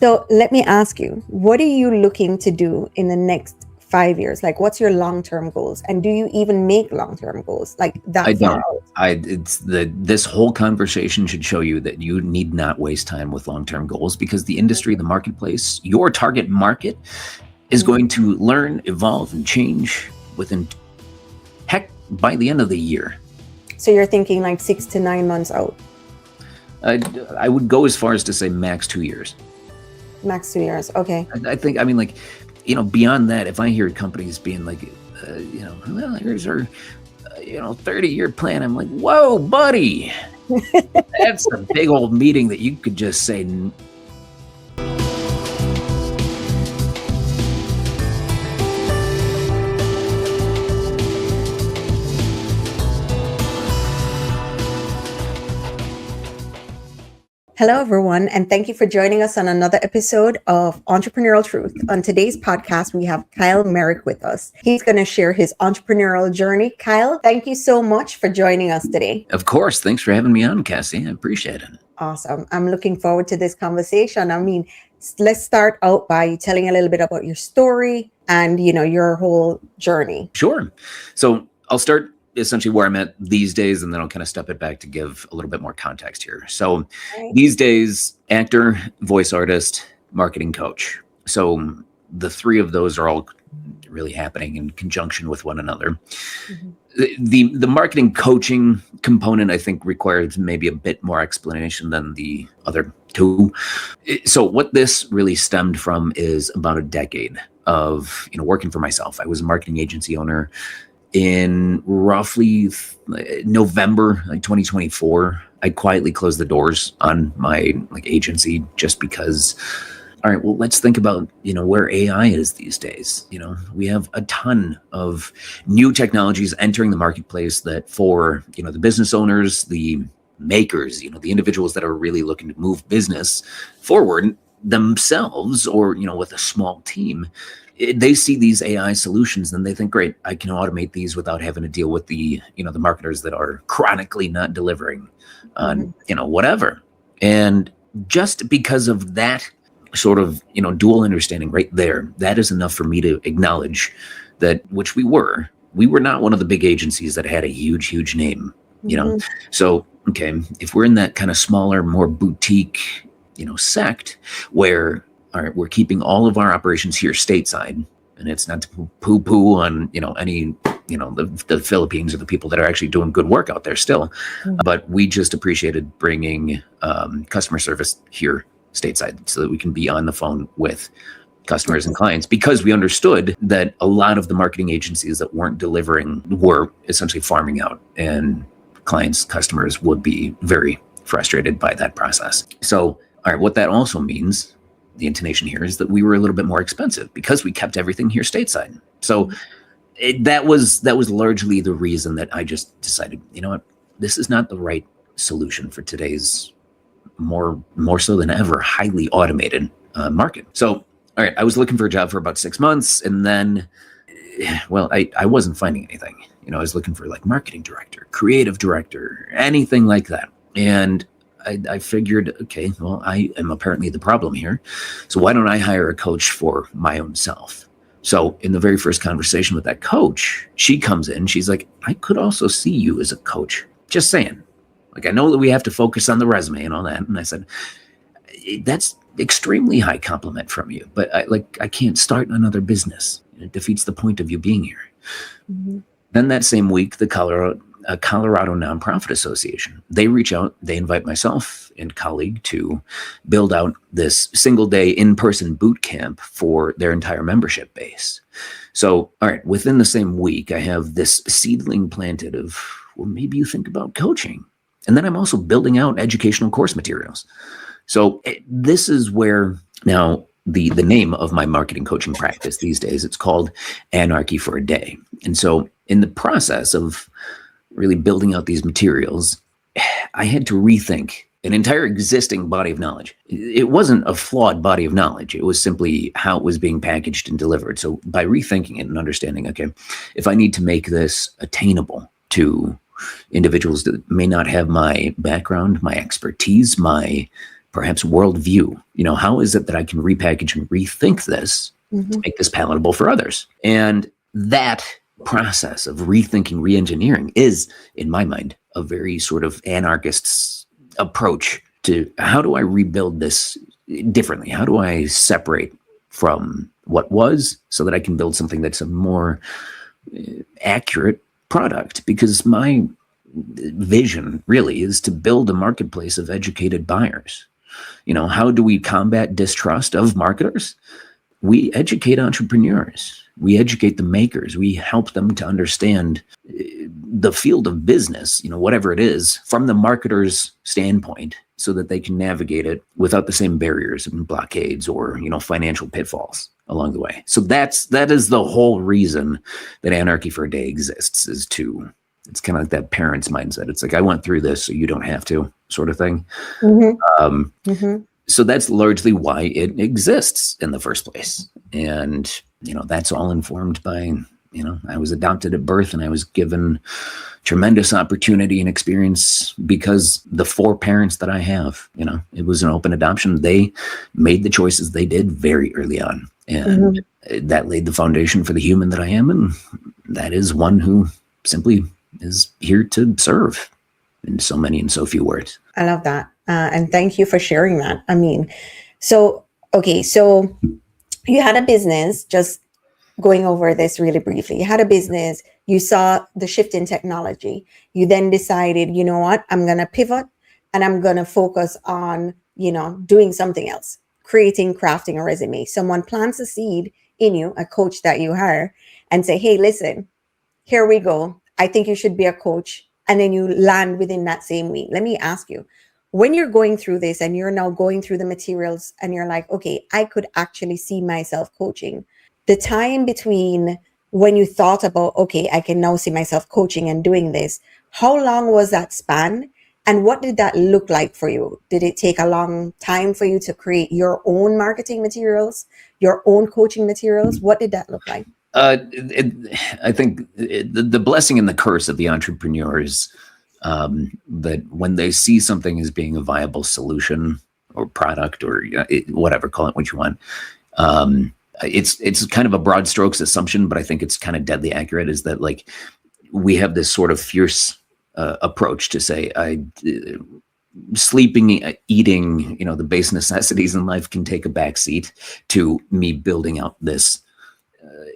So let me ask you, what are you looking to do in the next 5 years? Like, what's your long-term goals? And do you even make long-term goals like I that far don't. out? This whole conversation should show you that you need not waste time with long-term goals, because the industry, the marketplace, your target market is Mhm. going to learn, evolve, and change within, heck, by the end of the year. So you're thinking like 6 to 9 months out, I would go as far as to say max 2 years. max 2 years. Okay. I think, I mean, like, beyond that, if I hear companies being like, well, here's our, 30-year plan, I'm like, whoa, buddy, that's a big old meeting that you could just say. Hello, everyone, and thank you for joining us on another episode of Entrepreneurial Truth. On today's podcast, we have Kyle Merrick with us. He's going to share his entrepreneurial journey. Kyle, thank you so much for joining us today. Of course. Thanks for having me on, Kesi. I appreciate it. Awesome. I'm looking forward to this conversation. I mean, let's start out by telling a little bit about your story and, your whole journey. Sure. So I'll start essentially where I'm at these days, and then I'll kind of step it back to give a little bit more context here. So these days, actor, voice artist, marketing coach. So the three of those are all really happening in conjunction with one another. Mm-hmm. The marketing coaching component, I think, requires maybe a bit more explanation than the other two. So what this really stemmed from is about a decade of working for myself. I was a marketing agency owner. In roughly November 2024, I quietly closed the doors on my agency, just because, all right, well, let's think about, where AI is these days. We have a ton of new technologies entering the marketplace that for, the business owners, the makers, the individuals that are really looking to move business forward themselves, or, with a small team, they see these AI solutions and they think, great, I can automate these without having to deal with the marketers that are chronically not delivering on, whatever. And just because of that sort of, dual understanding right there, that is enough for me to acknowledge that, which we were not one of the big agencies that had a huge name, So, okay, if we're in that kind of smaller, more boutique, sect where, all right, we're keeping all of our operations here stateside, and it's not to poo-poo on, any, the Philippines or the people that are actually doing good work out there still. But we just appreciated bringing customer service here stateside so that we can be on the phone with customers and clients, because we understood that a lot of the marketing agencies that weren't delivering were essentially farming out, and customers would be very frustrated by that process. So, all right, what that also means, the intonation here, is that we were a little bit more expensive because we kept everything here stateside. So that was largely the reason that I just decided, what, this is not the right solution for today's more so than ever highly automated market. So, all right, I was looking for a job for about 6 months, and then, well, I wasn't finding anything. I was looking for marketing director, creative director, anything like that. And I figured, okay, well, I am apparently the problem here. So why don't I hire a coach for my own self? So in the very first conversation with that coach, she comes in, she's like, I could also see you as a coach. Just saying. I know that we have to focus on the resume and all that. And I said, that's extremely high compliment from you, but I can't start another business. It defeats the point of you being here. Mm-hmm. Then that same week, the Colorado Nonprofit Association, they reach out, they invite myself and colleague to build out this single day in-person boot camp for their entire membership base. So, all right, within the same week, I have this seedling planted of, well, maybe you think about coaching. And then I'm also building out educational course materials. So this is where now the name of my marketing coaching practice these days, it's called Anarchy for a Day. And so in the process of really building out these materials, I had to rethink an entire existing body of knowledge. It wasn't a flawed body of knowledge. It was simply how it was being packaged and delivered. So by rethinking it and understanding, okay, if I need to make this attainable to individuals that may not have my background, my expertise, my perhaps worldview. How is it that I can repackage and rethink this to make this palatable for others? And that process of rethinking, re-engineering is, in my mind, a very sort of anarchist's approach to how do I rebuild this differently? How do I separate from what was so that I can build something that's a more accurate product? Because my vision really is to build a marketplace of educated buyers. How do we combat distrust of marketers? We educate entrepreneurs. We educate the makers. We help them to understand the field of business, whatever it is, from the marketer's standpoint, so that they can navigate it without the same barriers and blockades or, financial pitfalls along the way. So that is the whole reason that Anarchy for a Day exists, it's kind of like that parent's mindset. It's like, I went through this, so you don't have to, sort of thing. So that's largely why it exists in the first place. And, that's all informed by, I was adopted at birth and I was given tremendous opportunity and experience because the 4 parents that I have, it was an open adoption. They made the choices they did very early on. And that laid the foundation for the human that I am. And that is one who simply is here to serve in so many and so few words. I love that. And thank you for sharing that. I mean, so you had a business, just going over this really briefly. You had a business, you saw the shift in technology. You then decided, you know what, I'm going to pivot and I'm going to focus on, doing something else, crafting a resume. Someone plants a seed in you, a coach that you hire, and say, hey, listen, here we go. I think you should be a coach. And then you land within that same week. Let me ask you, when you're going through this and you're now going through the materials and you're like, okay, I could actually see myself coaching. The time between when you thought about, okay, I can now see myself coaching and doing this, how long was that span? And what did that look like for you? Did it take a long time for you to create your own marketing materials, your own coaching materials? What did that look like? I think the blessing and the curse of the entrepreneur is that when they see something as being a viable solution or product or whatever, call it what you want, it's kind of a broad strokes assumption, but I think it's kind of deadly accurate, is that like we have this sort of fierce approach to say, sleeping, eating, the base necessities in life can take a backseat to me building out this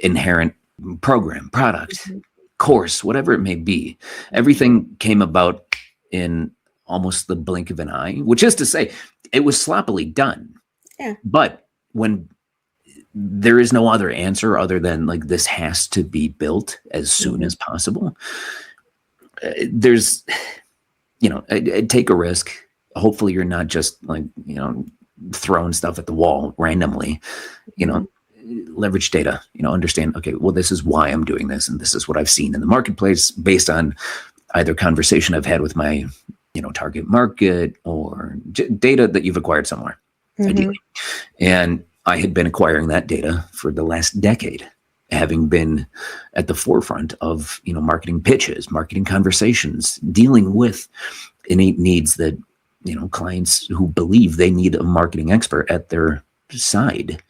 inherent program, product, course, whatever it may be. Everything came about in almost the blink of an eye, which is to say it was sloppily done. Yeah. But when there is no other answer other than like, this has to be built as soon as possible, there's, take a risk. Hopefully you're not just like, throwing stuff at the wall randomly, leverage data, understand, okay, well, this is why I'm doing this. And this is what I've seen in the marketplace based on either conversation I've had with my, target market or data that you've acquired somewhere, ideally. And I had been acquiring that data for the last decade, having been at the forefront of, marketing pitches, marketing conversations, dealing with innate needs that, clients who believe they need a marketing expert at their side.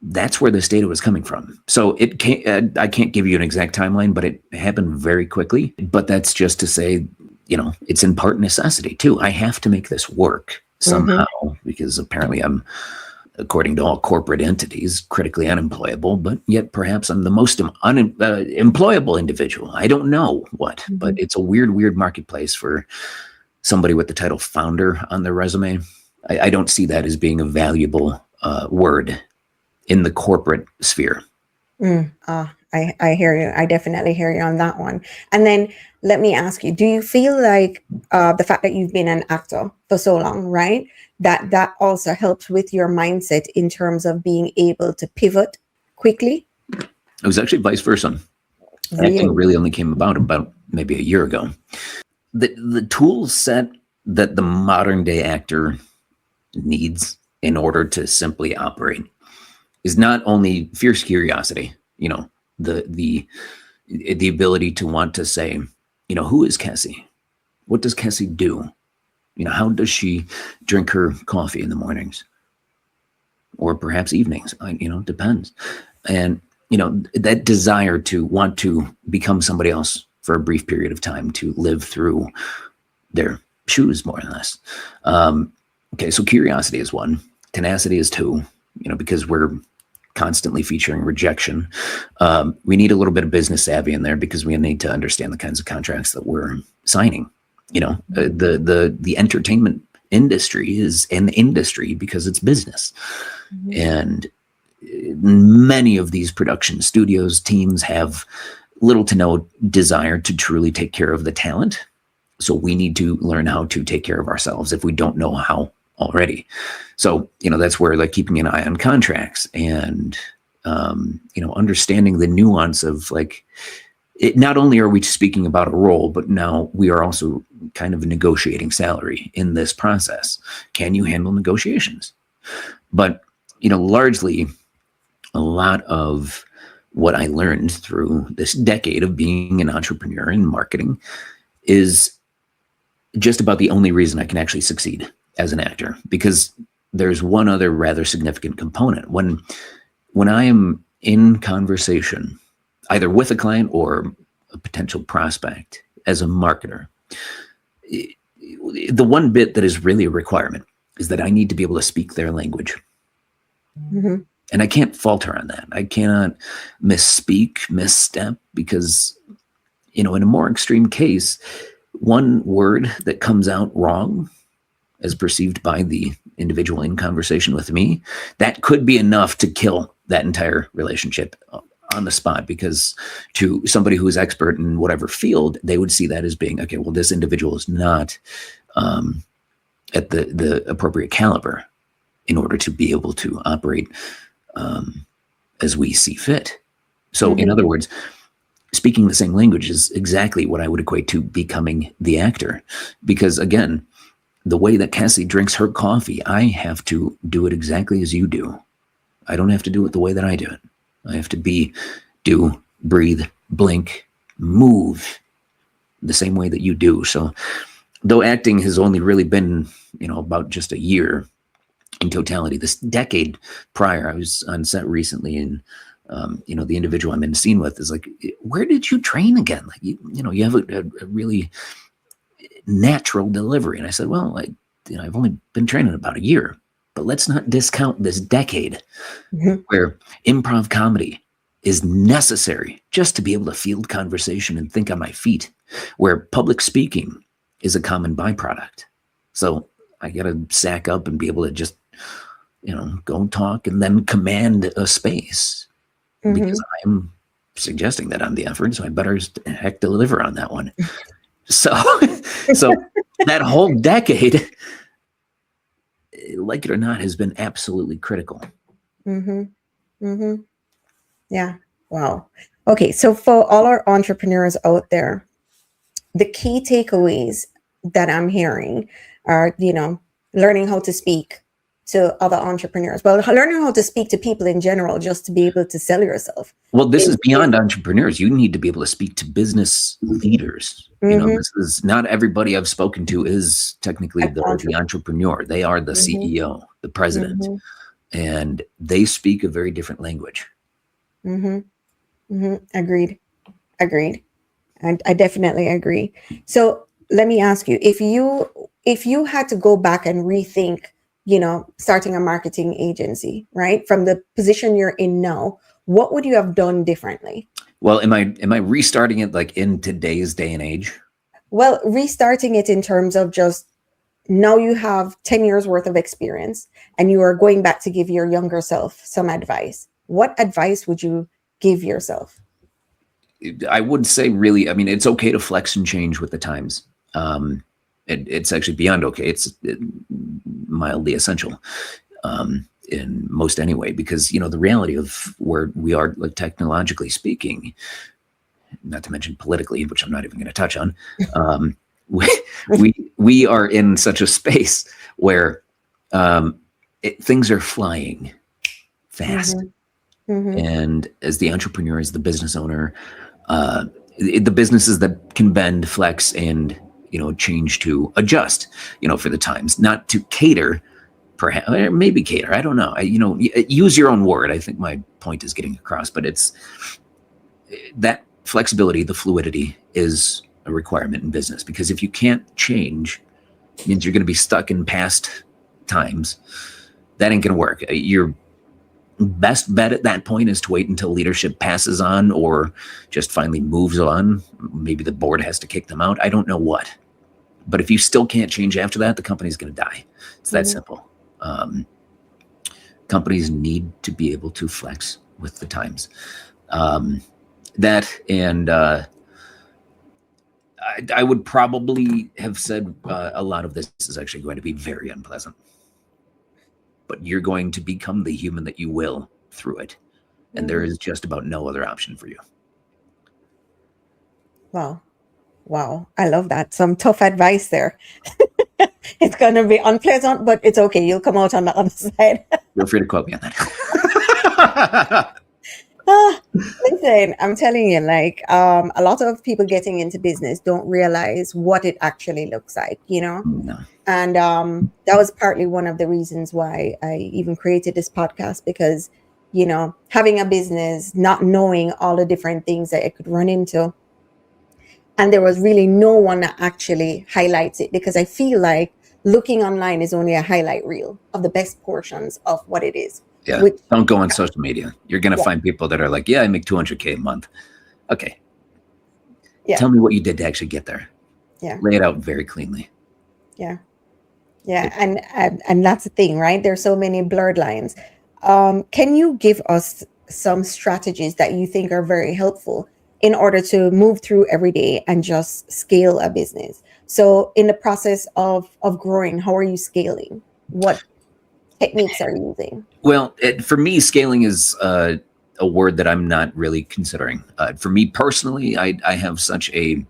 That's where this data was coming from. So it can't, I can't give you an exact timeline, but it happened very quickly. But that's just to say, it's in part necessity too. I have to make this work somehow because apparently I'm, according to all corporate entities, critically unemployable, but yet perhaps I'm the most employable individual. I don't know what, but it's a weird marketplace for somebody with the title founder on their resume. I don't see that as being a valuable word in the corporate sphere. I hear you. I definitely hear you on that one. And then let me ask you, do you feel like the fact that you've been an actor for so long, right? That also helps with your mindset in terms of being able to pivot quickly? It was actually vice versa. Really? Acting really only came about maybe a year ago. The tool set that the modern day actor needs in order to simply operate is not only fierce curiosity, the ability to want to say, who is Kesi? What does Kesi do? How does she drink her coffee in the mornings or perhaps evenings? Depends. And, that desire to want to become somebody else for a brief period of time, to live through their shoes, more or less. Okay, so curiosity is one. Tenacity is two, because we're constantly featuring rejection. We need a little bit of business savvy in there because we need to understand the kinds of contracts that we're signing. The entertainment industry is an industry because it's business. Mm-hmm. And many of these production studios teams have little to no desire to truly take care of the talent. So we need to learn how to take care of ourselves if we don't know how already. So, that's where like keeping an eye on contracts and, understanding the nuance of like, not only are we speaking about a role, but now we are also kind of negotiating salary in this process. Can you handle negotiations? But, largely a lot of what I learned through this decade of being an entrepreneur in marketing is just about the only reason I can actually succeed as an actor, because there's one other rather significant component. When I am in conversation, either with a client or a potential prospect as a marketer, the one bit that is really a requirement is that I need to be able to speak their language. Mm-hmm. And I can't falter on that. I cannot misspeak, misstep, because, in a more extreme case, one word that comes out wrong as perceived by the individual in conversation with me, that could be enough to kill that entire relationship on the spot, because to somebody who is expert in whatever field, they would see that as being, okay, well, this individual is not at the appropriate caliber in order to be able to operate as we see fit. So mm-hmm. In other words, speaking the same language is exactly what I would equate to becoming the actor. Because again, the way that Kesi drinks her coffee, I have to do it exactly as you do. I don't have to do it the way that I do it. I have to do, breathe, blink, move the same way that you do. So though acting has only really been, about just a year in totality, this decade prior, I was on set recently, and the individual I'm in the scene with is like, where did you train again? Like, you have a really natural delivery. And I said, well, I've only been training about a year, but let's not discount this decade mm-hmm. where improv comedy is necessary just to be able to field conversation and think on my feet, where public speaking is a common byproduct. So I got to sack up and be able to just, go talk and then command a space mm-hmm. because I'm suggesting that I'm the effort. So I better heck deliver on that one. So that whole decade, like it or not, has been absolutely critical. Mm-hmm. Mm-hmm. Yeah. Wow. Okay. So for all our entrepreneurs out there, the key takeaways that I'm hearing are, learning how to speak to other entrepreneurs. Well, learning how to speak to people in general, just to be able to sell yourself. Well, this is beyond entrepreneurs. You need to be able to speak to business leaders. Mm-hmm. This is not everybody I've spoken to is technically the entrepreneur. They are the mm-hmm. CEO, the president, mm-hmm. and they speak a very different language. Mm-hmm. Mm-hmm. Agreed. And I definitely agree. So let me ask you, if you had to go back and rethink, starting a marketing agency, right? From the position you're in now, what would you have done differently? Well, am I restarting it like in today's day and age? Well, restarting it in terms of just now you have 10 years worth of experience and you are going back to give your younger self some advice. What advice would you give yourself? I would say really, it's okay to flex and change with the times. It's actually beyond okay. It's mildly essential in most anyway, because, the reality of where we are, like technologically speaking, not to mention politically, which I'm not even going to touch on, we are in such a space where things are flying fast. Mm-hmm. Mm-hmm. And as the entrepreneur, as the business owner, the businesses that can bend, flex, and change to adjust, for the times, not to cater, perhaps, or maybe cater. I don't know. Use your own word. I think my point is getting across, but it's that flexibility, the fluidity is a requirement in business, because if you can't change, it means you're going to be stuck in past times. That ain't going to work. Your best bet at that point is to wait until leadership passes on or just finally moves on. Maybe the board has to kick them out. I don't know what. But if you still can't change after that, the company's going to die. It's that simple. Companies need to be able to flex with the times. That and I would probably have said a lot of this is actually going to be very unpleasant. But you're going to become the human that you will through it. And there is just about no other option for you. Wow. I love that. Some tough advice there. It's going to be unpleasant, but it's okay. You'll come out on the other side. Feel free to quote me on that. Listen, I'm telling you, a lot of people getting into business don't realize what it actually looks like, No. And that was partly one of the reasons why I even created this podcast, because, having a business, not knowing all the different things that it could run into. And there was really no one that actually highlights it, because I feel like looking online is only a highlight reel of the best portions of what it is. Yeah. Don't go on social media. You're going to find people that are like, yeah, I make $200K a month. Okay. Yeah. Tell me what you did to actually get there. Yeah. Lay it out very cleanly. Yeah. Yeah. And that's the thing, right? There's so many blurred lines. Can you give us some strategies that you think are very helpful in order to move through every day and just scale a business? So in the process of growing, how are you scaling? What techniques are you using? Well, for me, scaling is a word that I'm not really considering. For me personally, I have such a,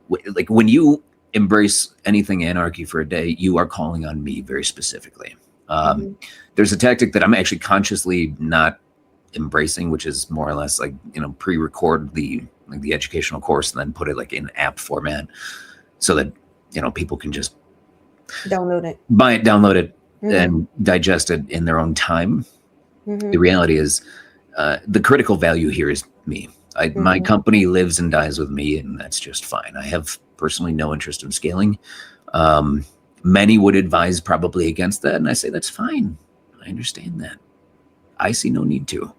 when you embrace anything anarchy for a day, you are calling on me very specifically. There's a tactic that I'm actually consciously not embracing, which is more or less pre-record the educational course and then put it in app format so that people can just download it, buy it, download it, and digest it in their own time. The reality is the critical value here is me. My company lives and dies with me, and that's just fine. I have personally no interest in scaling. Many would advise probably against that, and I say that's fine. I understand that. I see no need to.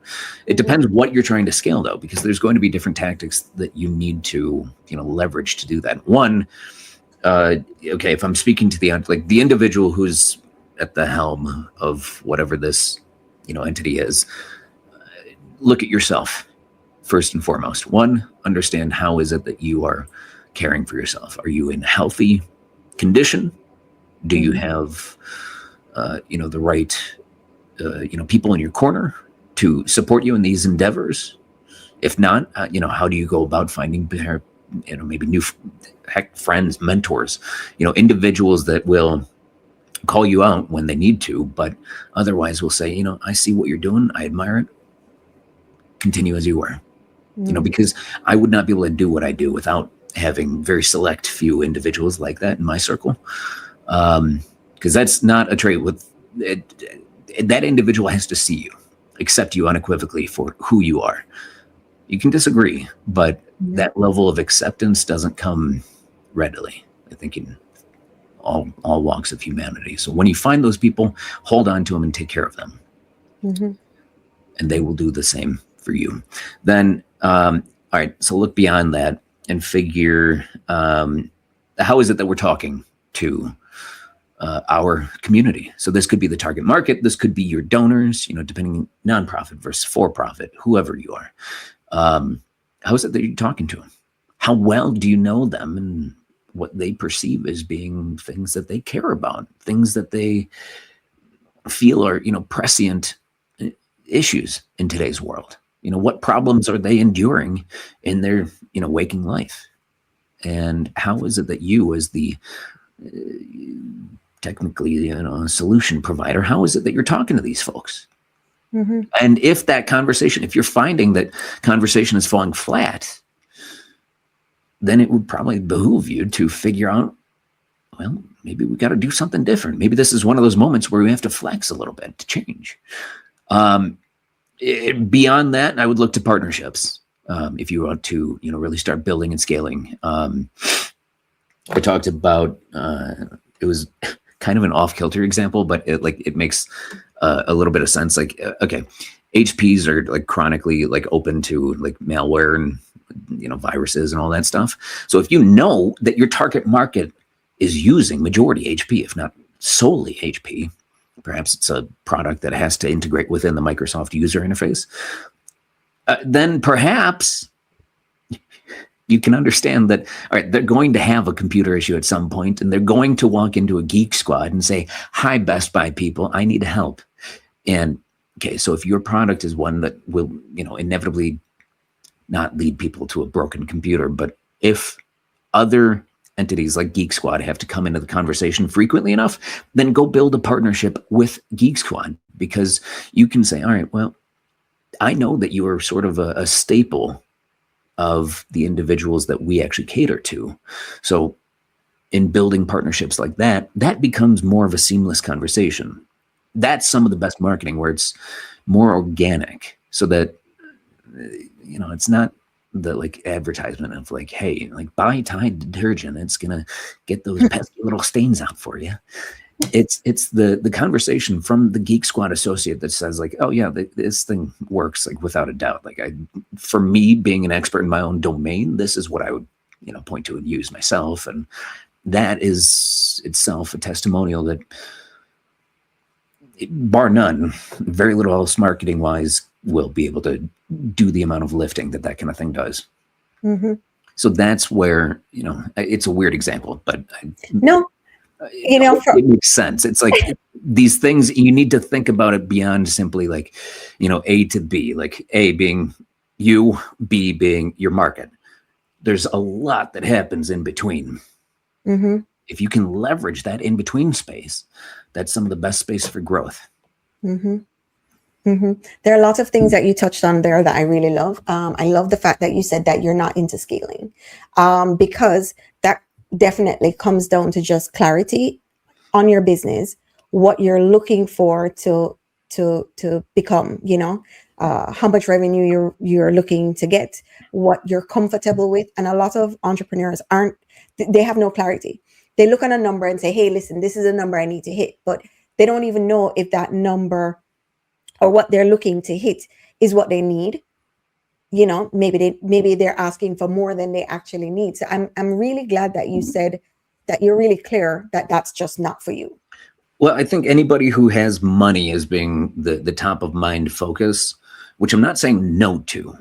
It depends what you're trying to scale, though, because there's going to be different tactics that you need to, leverage to do that. One, if I'm speaking to the individual who's at the helm of whatever this, entity is, look at yourself first and foremost. One, understand how is it that you are caring for yourself? Are you in healthy condition? Do you have, the right people in your corner to support you in these endeavors? If not, how do you go about finding, maybe new friends, mentors, individuals that will call you out when they need to, but otherwise will say, I see what you're doing. I admire it. Continue as you were, because I would not be able to do what I do without having very select few individuals like that in my circle. Because that's not a trait with it. That individual has to see you, accept you unequivocally for who you are. You can disagree, but that level of acceptance doesn't come readily, I think, in all walks of humanity. So when you find those people, hold on to them and take care of them. And they will do the same for you. Then, all right, so look beyond that and figure, how is it that we're talking to our community? So this could be the target market. This could be your donors, depending nonprofit versus for-profit, whoever you are. How is it that you're talking to them? How well do you know them and what they perceive as being things that they care about, things that they feel are, prescient issues in today's world? What problems are they enduring in their, waking life? And how is it that you, as the technically, solution provider, how is it that you're talking to these folks? And if that conversation, if you're finding that conversation is falling flat, then it would probably behoove you to figure out well, maybe we got to do something different. Maybe this is one of those moments where we have to flex a little bit to change. Beyond that, I would look to partnerships. If you want to, really start building and scaling. I talked about, it was kind of an off-kilter example, but it makes a little bit of sense. Like, okay, HPs are like chronically like open to like malware and viruses and all that stuff. So if you know that your target market is using majority HP, if not solely HP, perhaps it's a product that has to integrate within the Microsoft user interface, then perhaps you can understand that, all right, they're going to have a computer issue at some point, and they're going to walk into a Geek Squad and say, "Hi, Best Buy people, I need help." And okay, so if your product is one that will, inevitably not lead people to a broken computer, but if other entities like Geek Squad have to come into the conversation frequently enough, then go build a partnership with Geek Squad, because you can say, all right, well, I know that you are sort of a staple of the individuals that we actually cater to. So in building partnerships like that, that becomes more of a seamless conversation. That's some of the best marketing, where it's more organic, so that, it's not the like advertisement of like, hey, like buy Tide detergent, it's going to get those pesky little stains out for you. It's the conversation from the Geek Squad associate that says like, oh yeah, this thing works, like without a doubt. Like for me being an expert in my own domain, this is what I would, point to and use myself. And that is itself a testimonial that, bar none, very little else marketing wise will be able to do the amount of lifting that kind of thing does. Mm-hmm. So that's where, it's a weird example, but no, it makes sense. It's like these things, you need to think about it beyond simply like, A to B, like A being you, B being your market. There's a lot that happens in between. Mm-hmm. If you can leverage that in between space, that's some of the best space for growth. Mm-hmm. Mm-hmm. There are lots of things that you touched on there that I really love. I love the fact that you said that you're not into scaling, because that definitely comes down to just clarity on your business, what you're looking for to become, how much revenue you're looking to get, what you're comfortable with. And a lot of entrepreneurs they have no clarity. They look at a number and say, hey, listen, this is a number I need to hit, but they don't even know if that number or what they're looking to hit is what they need. Maybe they're asking for more than they actually need. So I'm really glad that you said that you're really clear that that's just not for you. Well, I think anybody who has money as being the top of mind focus, which I'm not saying no to,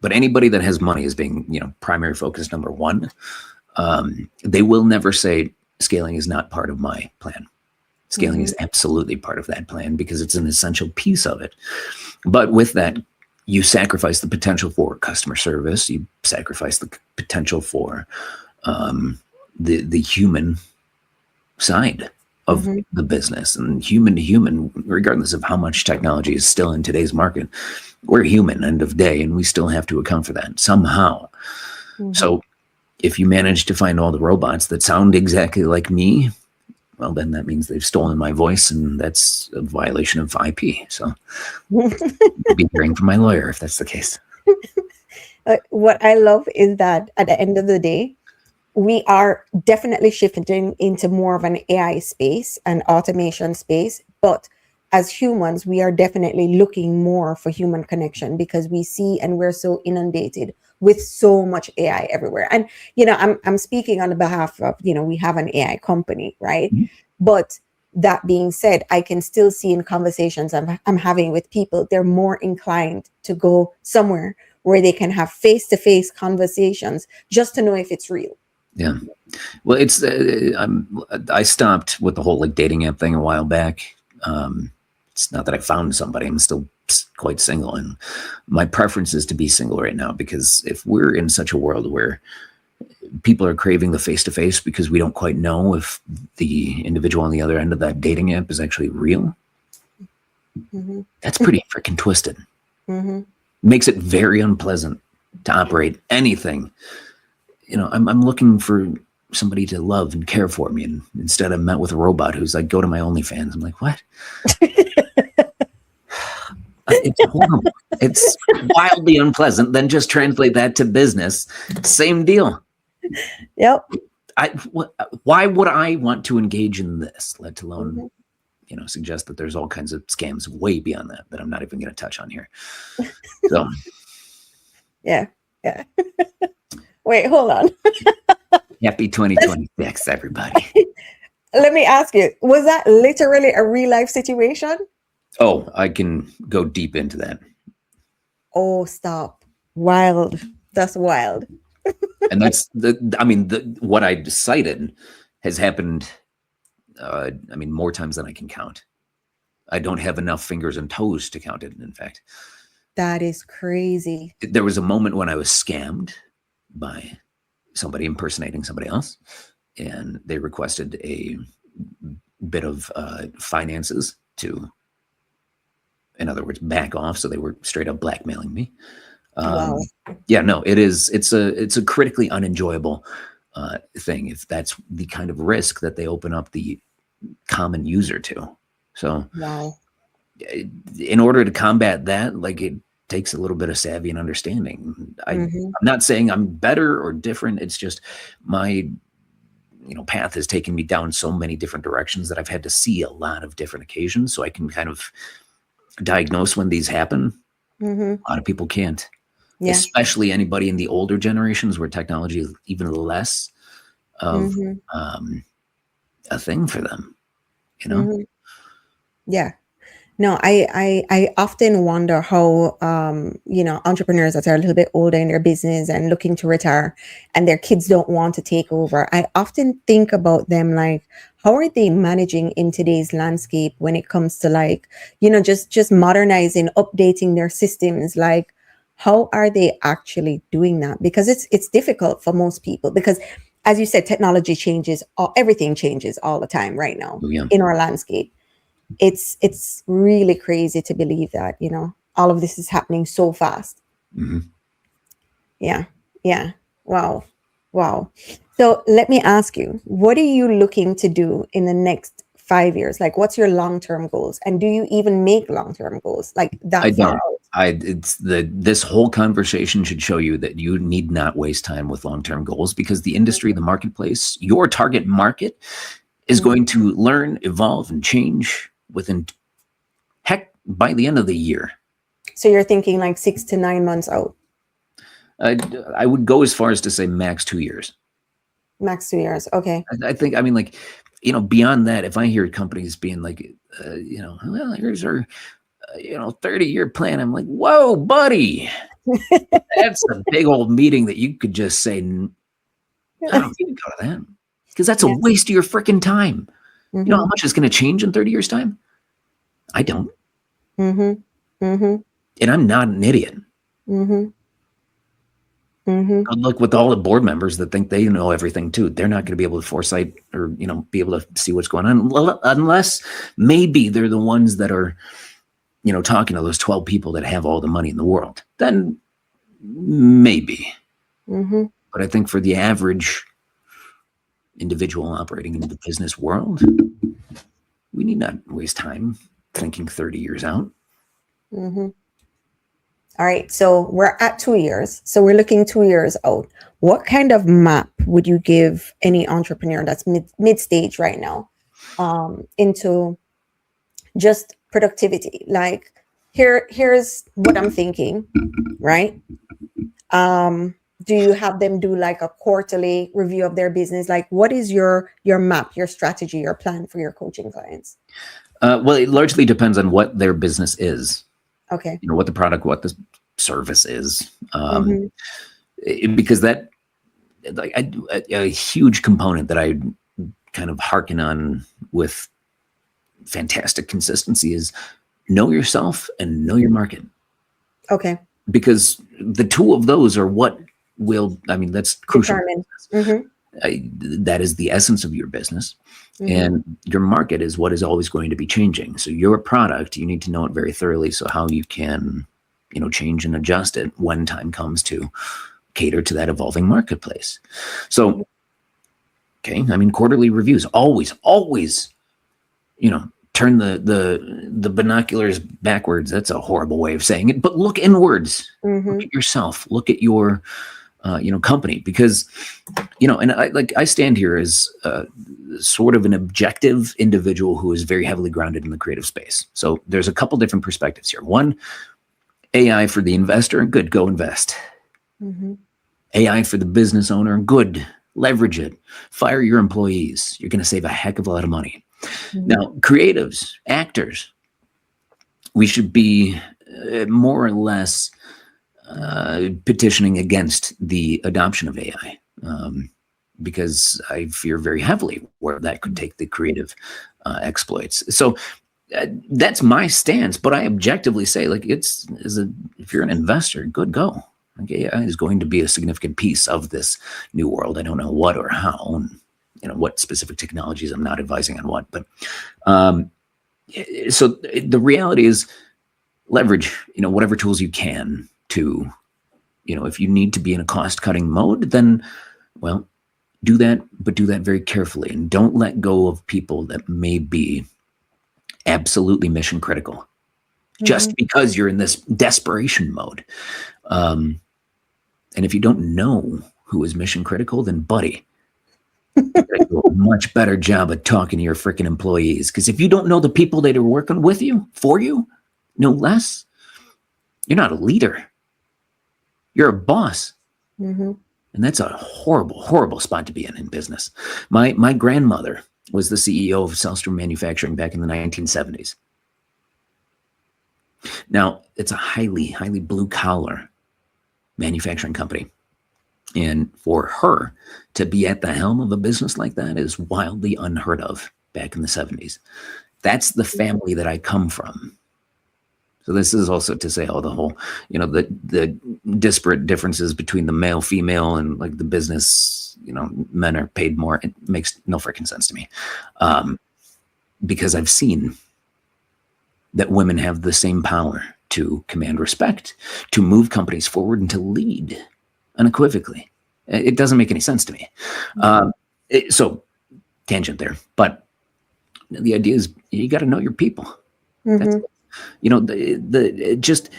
but anybody that has money as being, primary focus number one, they will never say scaling is not part of my plan. Scaling is absolutely part of that plan, because it's an essential piece of it. But with that, you sacrifice the potential for customer service. You sacrifice the potential for the human side of the business. And human to human, regardless of how much technology is still in today's market, we're human end of day, and we still have to account for that somehow. So if you manage to find all the robots that sound exactly like me, well, then that means they've stolen my voice, and that's a violation of IP. So you'll be hearing from my lawyer if that's the case. What I love is that at the end of the day, we are definitely shifting into more of an AI space and automation space. But as humans, we are definitely looking more for human connection, because we see and we're so inundated with so much AI everywhere. And, I'm speaking on the behalf of, we have an AI company, right? But that being said, I can still see in conversations I'm having with people, they're more inclined to go somewhere where they can have face-to-face conversations just to know if it's real. Yeah. Well, it's, I stopped with the whole like dating app thing a while back. It's not that I found somebody, I'm still quite single, and my preference is to be single right now, because if we're in such a world where people are craving the face-to-face because we don't quite know if the individual on the other end of that dating app is actually real, that's pretty freaking twisted. Makes it very unpleasant to operate anything. I'm looking for somebody to love and care for me. And instead I'm met with a robot who's like, go to my OnlyFans. I'm like, what? It's horrible. It's wildly unpleasant. Then just translate that to business. Same deal. Yep. Why would I want to engage in this, let alone, suggest that there's all kinds of scams way beyond that I'm not even going to touch on here. So, yeah. Wait, hold on. Happy 2026, everybody. Let me ask you, was that literally a real life situation? Oh, I can go deep into that. Oh, stop. Wild. That's wild. And that's what I cited has happened, more times than I can count. I don't have enough fingers and toes to count it, in fact. That is crazy. There was a moment when I was scammed by somebody impersonating somebody else, and they requested a bit of finances to, in other words, back off. So they were straight up blackmailing me. Wow. Yeah, no, it's a critically unenjoyable thing if that's the kind of risk that they open up the common user to. So wow. In order to combat that, it takes a little bit of savvy and understanding. I'm not saying I'm better or different. It's just my path has taken me down so many different directions that I've had to see a lot of different occasions, so I can kind of diagnose when these happen. A lot of people can't. Yeah. Especially anybody in the older generations where technology is even less of a thing for them, Yeah. No, I often wonder how, entrepreneurs that are a little bit older in their business and looking to retire and their kids don't want to take over. I often think about them like, how are they managing in today's landscape when it comes to just modernizing, updating their systems? Like, how are they actually doing that? Because it's difficult for most people because, as you said, technology changes, everything changes all the time right now in our landscape. It's really crazy to believe that, all of this is happening so fast. Yeah. Wow. So let me ask you, what are you looking to do in the next 5 years? Like, what's your long-term goals? And do you even make long-term goals like that? I don't. This whole conversation should show you that you need not waste time with long-term goals, because the industry, the marketplace, your target market is going to learn, evolve, and change by the end of the year. So you're thinking like 6 to 9 months out? I would go as far as to say max 2 years. Max 2 years. Okay. I think, beyond that, if I hear companies being like, well, here's our, 30-year plan. I'm like, whoa, buddy, that's a big old meeting that you could just say, I don't need to go to that, because that's a waste of your freaking time. You know how much is going to change in 30 years' time? I don't. And I'm not an idiot. Good luck with all the board members that think they know everything too. They're not going to be able to foresight or, be able to see what's going on, unless maybe they're the ones that are, talking to those 12 people that have all the money in the world. Then maybe. But I think for the average individual operating in the business world, we need not waste time thinking 30 years out. All right. So we're at 2 years. So we're looking 2 years out. What kind of map would you give any entrepreneur that's mid-stage right now into just productivity? Like, here's what I'm thinking, right? Do you have them do like a quarterly review of their business? Like, what is your map, your strategy, your plan for your coaching clients? Well, it largely depends on what their business is. Okay. What the product, what the service is. Because that, a huge component that I kind of hearken on with fantastic consistency is know yourself and know your market. Okay. Because the two of those are what will, that's crucial. That is the essence of your business. And your market is what is always going to be changing. So your product, you need to know it very thoroughly. So how you can, change and adjust it when time comes to cater to that evolving marketplace. So Okay. I mean, quarterly reviews, always, turn the binoculars backwards. That's a horrible way of saying it, but look inwards, look at yourself, look at your, company, because, and I stand here as sort of an objective individual who is very heavily grounded in the creative space. So there's a couple different perspectives here. One, AI for the investor, good, go invest. AI for the business owner, good, leverage it, fire your employees. You're going to save a heck of a lot of money. Now, creatives, actors, we should be more or less petitioning against the adoption of AI, because I fear very heavily where that could take the creative exploits. So that's my stance, but I objectively say, like, if you're an investor, good, go. Like, AI is going to be a significant piece of this new world. I don't know what or how, and what specific technologies. I'm not advising on what, but so the reality is leverage, whatever tools you can to, if you need to be in a cost-cutting mode, then, well, do that, but do that very carefully, and don't let go of people that may be absolutely mission critical just because you're in this desperation mode. And if you don't know who is mission critical, then buddy, you gotta do a much better job of talking to your freaking employees. Because if you don't know the people that are working with you, for you, no less, you're not a leader. You're a boss. And that's a horrible, horrible spot to be in business. My grandmother was the CEO of Selstrom Manufacturing back in the 1970s. Now, it's a highly, highly blue-collar manufacturing company. And for her to be at the helm of a business like that is wildly unheard of back in the 70s. That's the family that I come from. So this is also to say how the whole, the disparate differences between the male, female, and like the business, men are paid more. It makes no freaking sense to me. Because I've seen that women have the same power to command respect, to move companies forward, and to lead unequivocally. It doesn't make any sense to me. So tangent there, but the idea is you got to know your people. That's, just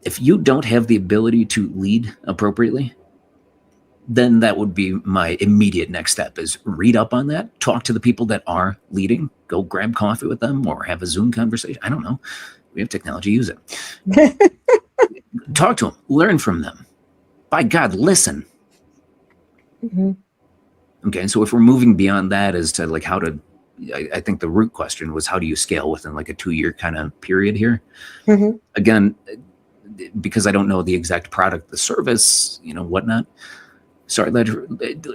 if you don't have the ability to lead appropriately, then that would be my immediate next step, is read up on that, talk to the people that are leading, go grab coffee with them or have a Zoom conversation. I don't know. We have technology, use it. Talk to them, learn from them. By God, listen. Okay, so if we're moving beyond that as to like how to, I think the root question was, how do you scale within like a 2-year kind of period here? Again, because I don't know the exact product, the service, whatnot. Sorry,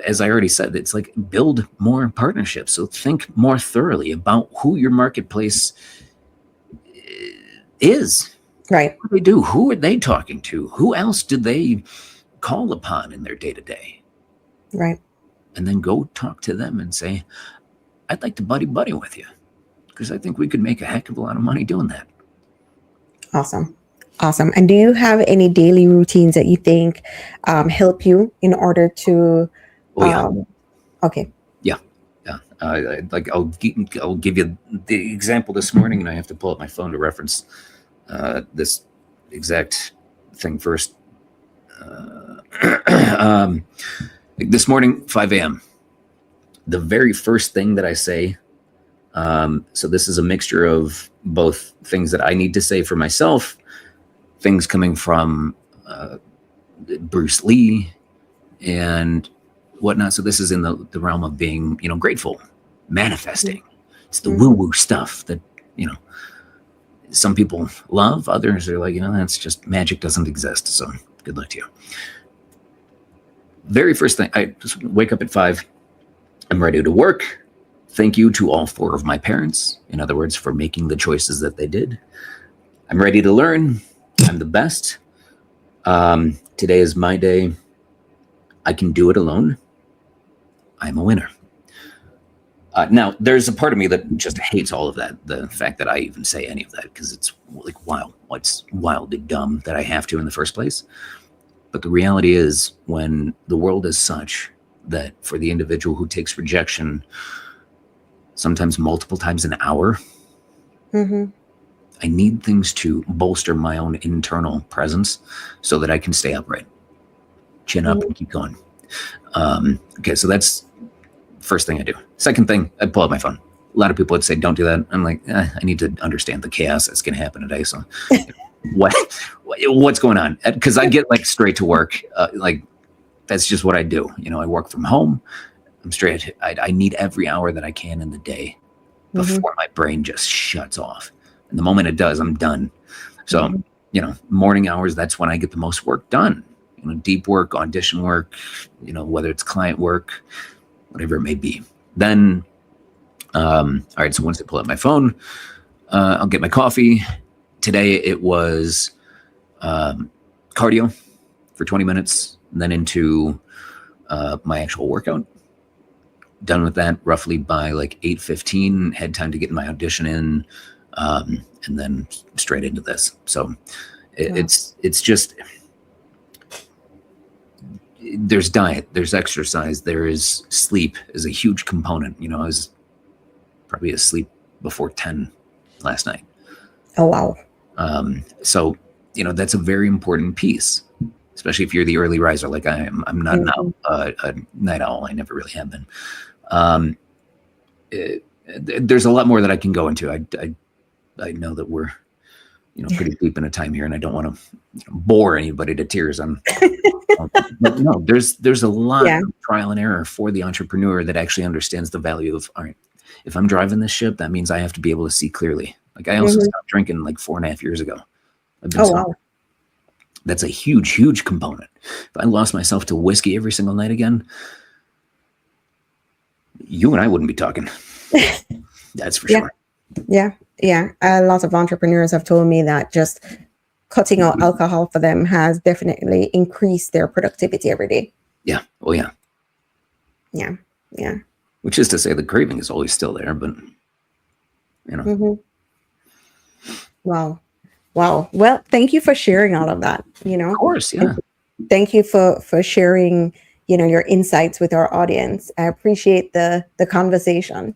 as I already said, it's like build more partnerships. So think more thoroughly about who your marketplace is. Right. What do they do? Who are they talking to? Who else do they call upon in their day-to-day? Right. And then go talk to them and say, I'd like to buddy with you, because I think we could make a heck of a lot of money doing that. Awesome. And do you have any daily routines that you think help you in order to? Okay. Yeah. I'll give you the example this morning, and I have to pull up my phone to reference this exact thing first. This morning, 5 a.m. The very first thing that I say, so this is a mixture of both things that I need to say for myself, things coming from Bruce Lee and whatnot. So this is in the realm of being, grateful, manifesting. It's the woo-woo stuff that, some people love. Others are like, that's just magic, doesn't exist. So good luck to you. Very first thing, I just wake up at 5. I'm ready to work. Thank you to all 4 of my parents, in other words, for making the choices that they did. I'm ready to learn. I'm the best. Today is my day. I can do it alone. I'm a winner. Now, there's a part of me that just hates all of that, the fact that I even say any of that, because it's like, wow, it's wildly dumb that I have to in the first place. But the reality is, when the world is such that for the individual who takes rejection, sometimes multiple times an hour, I need things to bolster my own internal presence so that I can stay upright, chin up, and keep going. Okay, so that's first thing I do. Second thing, I pull out my phone. A lot of people would say, don't do that. I'm like, I need to understand the chaos that's going to happen today. So what's going on? Because I get like straight to work. Like that's just what I do. You know, I work from home. I'm straight. I need every hour that I can in the day before my brain just shuts off. And the moment it does, I'm done. So, you know, morning hours, that's when I get the most work done. You know, deep work, audition work, you know, whether it's client work, whatever it may be. Then, all right, so once I pull out my phone, I'll get my coffee. Today it was cardio for 20 minutes, and then into my actual workout. Done with that roughly by like 8:15. Had time to get my audition in, and then straight into this. So it's just, there's diet, there's exercise, there is sleep is a huge component. You know, I was probably asleep before 10 last night. Oh, wow. So, you know, that's a very important piece, especially if you're the early riser like I am. I'm not now a night owl. I never really have been. There's a lot more that I can go into. I know that we're, you know, pretty deep in a time here, and I don't want to bore anybody to tears. But no, there's a lot of trial and error for the entrepreneur that actually understands the value of, all right, if I'm driving this ship, that means I have to be able to see clearly. Like I also stopped drinking like 4.5 years ago. I've been wow. That's a huge, huge component. If I lost myself to whiskey every single night again, you and I wouldn't be talking. That's for sure. Yeah. A lot of entrepreneurs have told me that just cutting out alcohol for them has definitely increased their productivity every day. Yeah. Oh, yeah. Yeah. Which is to say the craving is always still there, but, you know. Wow. Well, thank you for sharing all of that, you know. Of course, yeah. Thank you for sharing, you know, your insights with our audience. I appreciate the conversation.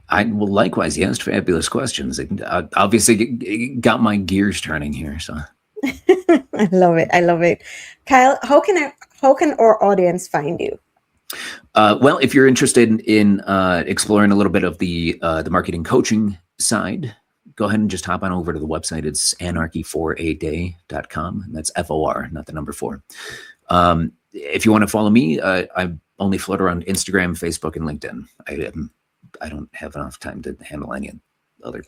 I will likewise. You asked fabulous questions. It obviously got my gears turning here. So I love it. Kyle, how can our audience find you? Well, if you're interested in exploring a little bit of the marketing coaching side, go ahead and just hop on over to the website. It's anarchy4aday.com. And that's FOR, not the number 4. If you want to follow me, I only float around Instagram, Facebook, and LinkedIn. I don't have enough time to handle any other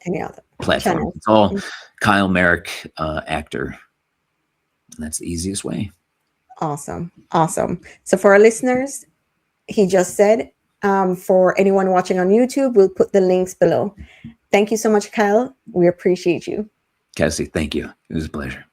platform. channels. It's all Kyle Merrick, actor. And that's the easiest way. Awesome. So for our listeners, he just said, for anyone watching on YouTube, we'll put the links below. Thank you so much, Kyle. We appreciate you. Kesi, thank you. It was a pleasure.